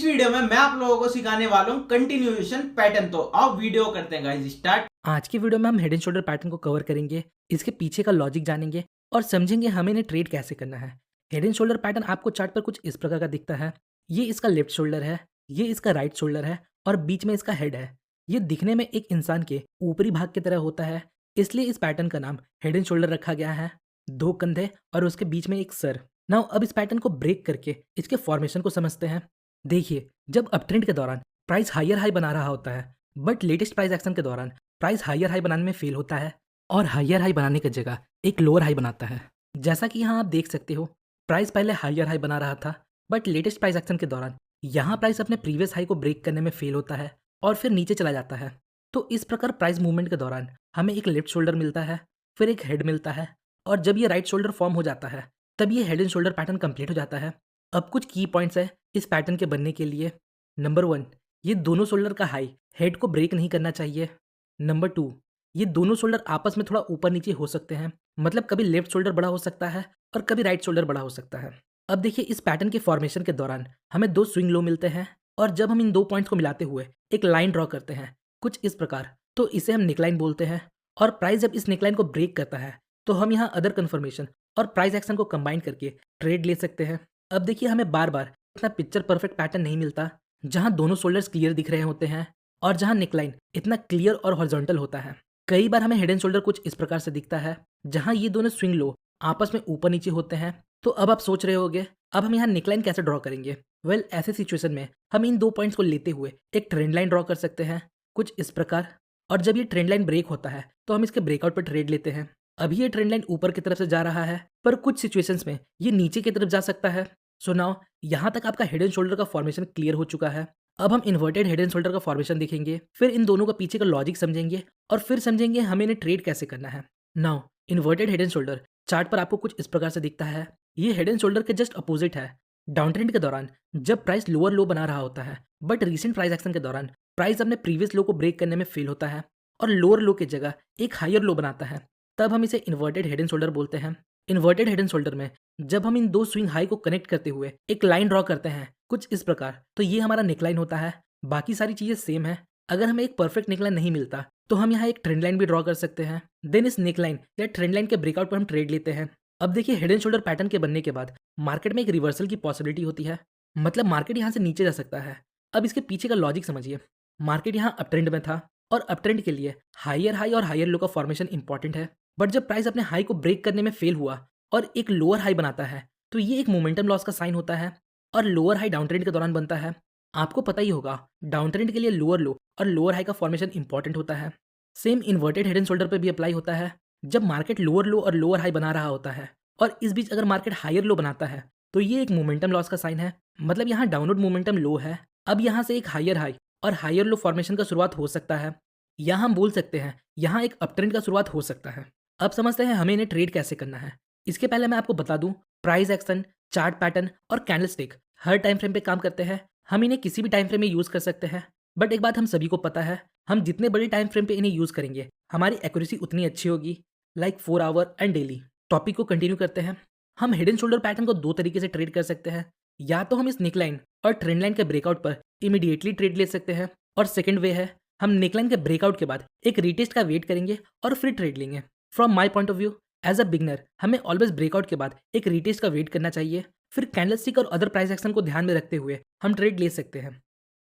Video में मैं आप लोगों को सिखाने वाला हूँ कंटिन्यूएशन पैटर्न। तो आओ वीडियो करते हैं गाइस स्टार्ट। आज की वीडियो में हम हेड एंड शोल्डर पैटर्न को कवर करेंगे, इसके पीछे का लॉजिक जानेंगे और समझेंगे हमें इन्हें ट्रेड कैसे करना है। हेड एंड शोल्डर पैटर्न आपको चार्ट पर कुछ इस प्रकार का दिखता है। ये इसका लेफ्ट शोल्डर है, ये इसका राइट शोल्डर है और बीच में इसका हेड है। ये दिखने में एक इंसान के ऊपरी भाग की तरह होता है, इसलिए इस पैटर्न का नाम हेड एंड शोल्डर रखा गया है। दो कंधे और उसके बीच में एक सर। नाउ अब इस पैटर्न को ब्रेक करके इसके फॉर्मेशन को समझते हैं। देखिए, जब अपट्रेंड के दौरान प्राइस हायर हाई बना रहा होता है, बट लेटेस्ट प्राइस एक्शन के दौरान प्राइस हायर हाई बनाने में फेल होता है और हायर हाई बनाने की जगह एक लोअर हाई बनाता है। जैसा कि यहाँ आप देख सकते हो, प्राइस पहले हायर हाई बना रहा था, बट लेटेस्ट प्राइस एक्शन के दौरान यहाँ प्राइस अपने प्रीवियस हाई को ब्रेक करने में फेल होता है और फिर नीचे चला जाता है। तो इस प्रकार प्राइस मूवमेंट के दौरान हमें एक लेफ्ट शोल्डर मिलता है, फिर एक हेड मिलता है और जब ये राइट शोल्डर फॉर्म हो जाता है तब ये head and shoulder pattern complete हो जाता है। अब कुछ की पॉइंट्स है इस पैटर्न के बनने के लिए। नंबर 1, ये दोनों शोल्डर का हाई हेड को ब्रेक नहीं करना चाहिए। नंबर 2, ये दोनों शोल्डर आपस में थोड़ा ऊपर नीचे हो सकते हैं, मतलब कभी लेफ्ट शोल्डर बड़ा हो सकता है और कभी राइट शोल्डर बड़ा हो सकता है। अब देखिए, इस पैटर्न के फॉर्मेशन के दौरान हमें दो स्विंग लो मिलते हैं और जब हम इन दो पॉइंट्स को मिलाते हुए एक लाइन ड्रॉ करते हैं कुछ इस प्रकार, तो इसे हम नेकलाइन बोलते हैं। और प्राइस जब इस नेकलाइन को ब्रेक करता है तो हम यहाँ अदर कन्फर्मेशन और प्राइस एक्शन को कंबाइन करके ट्रेड ले सकते हैं। अब देखिए, हमें बार बार इतना पिक्चर परफेक्ट पैटर्न नहीं मिलता जहाँ दोनों शोल्डर्स क्लियर दिख रहे होते हैं और जहाँ नेकलाइन इतना क्लियर और हॉरिजॉन्टल होता है। कई बार हमें हेड एंड शोल्डर कुछ इस प्रकार से दिखता है जहाँ ये दोनों स्विंग लो आपस में ऊपर नीचे होते हैं। तो अब आप सोच रहे होगे, अब हम यहाँ नेकलाइन कैसे ड्रॉ करेंगे? वेल, ऐसे सिचुएशन में हम इन दो पॉइंट्स को लेते हुए एक ट्रेंड लाइन ड्रॉ कर सकते हैं कुछ इस प्रकार। और जब ये ट्रेंड लाइन ब्रेक होता है तो हम इसके ब्रेकआउट पर ट्रेड लेते हैं। अभी ये ट्रेंड लाइन ऊपर की तरफ से जा रहा है, पर कुछ सिचुएशंस में ये नीचे की तरफ जा सकता है। सो नाउ यहाँ तक आपका हेड एंड शोल्डर का फॉर्मेशन क्लियर हो चुका है। अब हम इन्वर्टेड हेड एंड शोल्डर का फॉर्मेशन देखेंगे, फिर इन दोनों का पीछे का लॉजिक समझेंगे और फिर समझेंगे हमें इन्हें ट्रेड कैसे करना है। Now inverted head and shoulder chart पर आपको कुछ इस प्रकार से दिखता है। ये हेड एंड शोल्डर के जस्ट अपोजिट है। डाउन ट्रेंड के दौरान जब प्राइस लोअर लो बना रहा होता है, बट रीसेंट प्राइस एक्शन के दौरान प्राइस अपने प्रीवियस लो को ब्रेक करने में फेल होता है और लोअर लो की जगह एक हायर लो बनाता है, तब हम इसे इन्वर्टेड हेड एंड शोल्डर बोलते हैं। इन्वर्टेड हेड एंड शोल्डर में जब हम इन दो स्विंग हाई को कनेक्ट करते हुए एक लाइन ड्रॉ करते हैं कुछ इस प्रकार, तो ये हमारा नेकलाइन होता है। बाकी सारी चीजें सेम है। अगर हमें एक परफेक्ट नेकलाइन नहीं मिलता तो हम यहाँ एक ट्रेंड लाइन भी ड्रॉ कर सकते हैं। देन इस नेकलाइन या ट्रेंड लाइन के ब्रेकआउट पर हम ट्रेड लेते हैं। अब देखिए, हेड एंड शोल्डर पैटर्न के बनने के बाद मार्केट में एक रिवर्सल की पॉसिबिलिटी होती है, मतलब मार्केट यहाँ से नीचे जा सकता है। अब इसके पीछे का लॉजिक समझिए। मार्केट यहाँ अप ट्रेंड में था और अप ट्रेंड के लिए हायर हाई और हायर लो का फॉर्मेशन इंपॉर्टेंट है, बट जब प्राइस अपने हाई को ब्रेक करने में फेल हुआ और एक लोअर हाई बनाता है तो ये एक मोमेंटम लॉस का साइन होता है और लोअर हाई डाउन ट्रेंड के दौरान बनता है। आपको पता ही होगा, डाउन ट्रेंड के लिए लोअर लो और लोअर हाई का फॉर्मेशन इंपॉर्टेंट होता है। Same inverted head and shoulder पर भी अप्लाई होता है। जब मार्केट लोअर लो और लोअर हाई बना रहा होता है और इस बीच अगर मार्केट हायर लो बनाता है तो ये एक मोमेंटम लॉस का साइन है, मतलब यहाँ डाउनवर्ड मोमेंटम लो है। अब यहाँ से एक हायर हाई और हायर लो फॉर्मेशन का शुरुआत हो सकता है, या हम बोल सकते हैं यहाँ एक अपट्रेंड का शुरुआत हो सकता है। अब समझते हैं हमें इन्हें ट्रेड कैसे करना है। इसके पहले मैं आपको बता दूं, प्राइस एक्शन, चार्ट पैटर्न और कैंडलस्टिक हर टाइम फ्रेम पे काम करते हैं। हम इन्हें किसी भी टाइम फ्रेम में यूज कर सकते हैं, बट एक बात हम सभी को पता है, हम जितने बड़े टाइम फ्रेम पे इन्हें यूज करेंगे हमारी एक्यूरेसी उतनी अच्छी होगी, like 4 our and daily. Topic को कंटिन्यू करते हैं। हम हेड एंड शोल्डर पैटर्न को दो तरीके से ट्रेड कर सकते हैं। या तो हम इस नेकलाइन और ट्रेंड लाइन के ब्रेकआउट पर इमीडिएटली ट्रेड ले सकते हैं, और सेकंड वे है हम नेकलाइन के ब्रेकआउट के बाद एक रीटेस्ट का वेट करेंगे और फिर ट्रेड लेंगे। From my point of view as a beginner, हमें ऑलवेज ब्रेकआउट के बाद एक रीटेस्ट का वेट करना चाहिए, फिर कैंडलस्टिक और अदर प्राइस एक्शन को ध्यान में रखते हुए हम ट्रेड ले सकते हैं।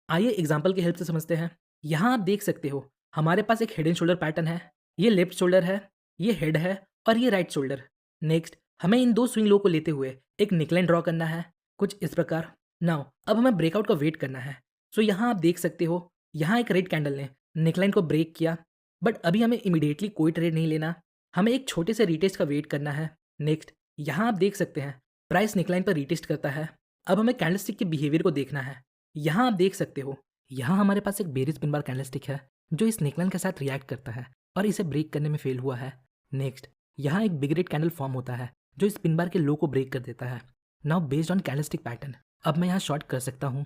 आइए एग्जाम्पल की हेल्प से समझते हैं। यहाँ आप देख सकते हो हमारे पास एक हेड एंड शोल्डर पैटर्न है। ये लेफ्ट शोल्डर है, ये हेड है और ये राइट शोल्डर। नेक्स्ट हमें इन दो स्विंग लो को लेते हुए एक नेकलाइन ड्रॉ करना है कुछ इस प्रकार। नाउ अब हमें ब्रेकआउट का वेट करना है। सो यहाँ आप देख सकते हो, यहाँ एक रेड कैंडल ने नेकलाइन को ब्रेक किया, बट अभी हमें इमीडिएटली कोई ट्रेड नहीं लेना, हमें एक छोटे से रीटेस्ट का वेट करना है। नेक्स्ट यहाँ आप देख सकते हैं प्राइस नेकलाइन पर रीटेस्ट करता है। अब हमें कैंडलस्टिक के बिहेवियर को देखना है। यहाँ आप देख सकते हो, यहाँ हमारे पास एक बेरिज पिन बार कैंडलस्टिक है जो इस नेकलाइन के साथ रिएक्ट करता है और इसे ब्रेक करने में फेल हुआ है। नेक्स्ट यहाँ एक बिग रेड कैंडल फॉर्म होता है जो इस पिन बार के लो को ब्रेक कर देता है। Now based on candlestick pattern अब मैं यहाँ शॉर्ट कर सकता हूँ,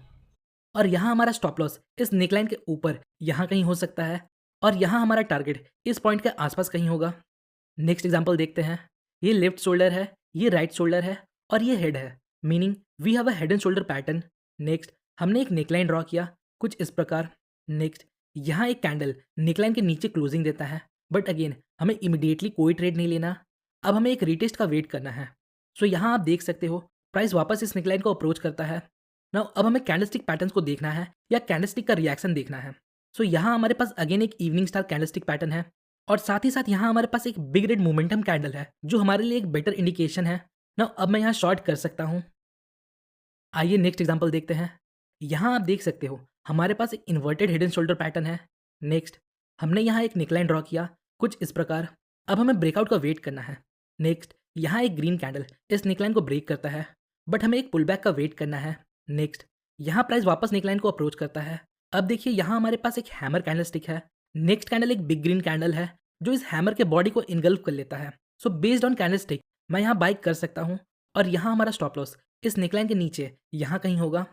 और यहाँ हमारा स्टॉप लॉस इस नेकलाइन के ऊपर यहाँ कहीं हो सकता है, और यहाँ हमारा टारगेट इस पॉइंट के आसपास कहीं होगा। नेक्स्ट एग्जांपल देखते हैं। ये लेफ्ट शोल्डर है, ये राइट शोल्डर है और ये हेड है, meaning we have a head and shoulder pattern. Next हमने एक नेकलाइन ड्रॉ किया कुछ इस प्रकार। नेक्स्ट, यहाँ एक कैंडल नेकलाइन के नीचे क्लोजिंग देता है, बट अगेन हमें इमीडिएटली कोई ट्रेड नहीं लेना। अब हमें एक रीटेस्ट का वेट करना है। सो यहाँ आप देख सकते हो प्राइस वापस इस नेकलाइन को अप्रोच करता है। नाउ अब हमें कैंडलस्टिक पैटर्न्स को देखना है या कैंडलस्टिक का रिएक्शन देखना है। सो यहाँ हमारे पास अगेन एक इवनिंग स्टार कैंडलस्टिक पैटर्न है और साथ ही साथ यहाँ हमारे पास एक बिग रेड मोमेंटम कैंडल है जो हमारे लिए एक बेटर इंडिकेशन है। नाउ अब मैं यहाँ शॉर्ट कर सकता हूँ। आइए नेक्स्ट एग्जांपल देखते हैं। यहाँ आप देख सकते हो हमारे पास एक इन्वर्टेड हिडन शोल्डर पैटर्न है। नेक्स्ट, हमने यहाँ एक नेकलाइन ड्रॉ किया कुछ इस प्रकार। अब हमें ब्रेकआउट का वेट करना है। नेक्स्ट, यहाँ एक ग्रीन कैंडल इस नेकलाइन को ब्रेक करता है, बट हमें एक पुल बैक का वेट करना है। नेक्स्ट, यहाँ प्राइस वापस नेकलाइन को अप्रोच करता है। अब देखिए यहाँ हमारे पास एक हैमर कैंडलस्टिक है। नेक्स्ट कैंडल एक बिग ग्रीन कैंडल है जो इस हैमर के बॉडी को इनगल्फ कर लेता है। सो बेस्ड ऑन कैंडलस्टिक मैं यहाँ बाइक कर सकता हूँ और यहाँ हमारा स्टॉप लॉस इस नेकलाइन के नीचे यहाँ कहीं होगा।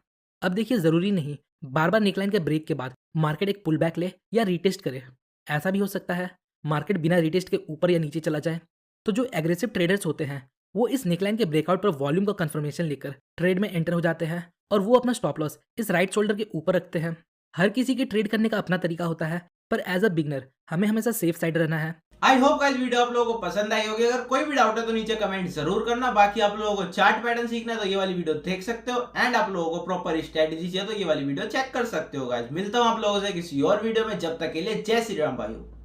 अब देखिए ज़रूरी नहीं बार बार नेकलाइन के ब्रेक के बाद मार्केट एक पुल बैक ले या रीटेस्ट करे। ऐसा भी हो सकता है मार्केट बिना रीटेस्ट के ऊपर या नीचे चला जाए। तो जो एग्रेसिव ट्रेडर्स होते हैं वो इस नेकलाइन के ब्रेकआउट पर वॉल्यूम का कंफर्मेशन लेकर ट्रेड में एंटर हो जाते हैं और वो अपना स्टॉप लॉस इस राइट शोल्डर के ऊपर रखते हैं। हर किसी के ट्रेड करने का अपना तरीका होता है, पर एज अ बिगनर हमें हमेशा सेफ साइड रहना है। आई होप गाइस वीडियो आप लोगों को पसंद आई होगी। अगर कोई भी डाउट है तो नीचे कमेंट जरूर करना। बाकी आप लोगों को चार्ट पैटर्न सीखना है तो ये वाली वीडियो देख सकते हो, एंड आप लोगों को प्रॉपर स्ट्रेटजी चाहिए तो ये वाली वीडियो चेक कर सकते हो गाइस। मिलता हूं आप लोगों से किसी और वीडियो में, जब तक के लिए जय श्री राम भाइयों।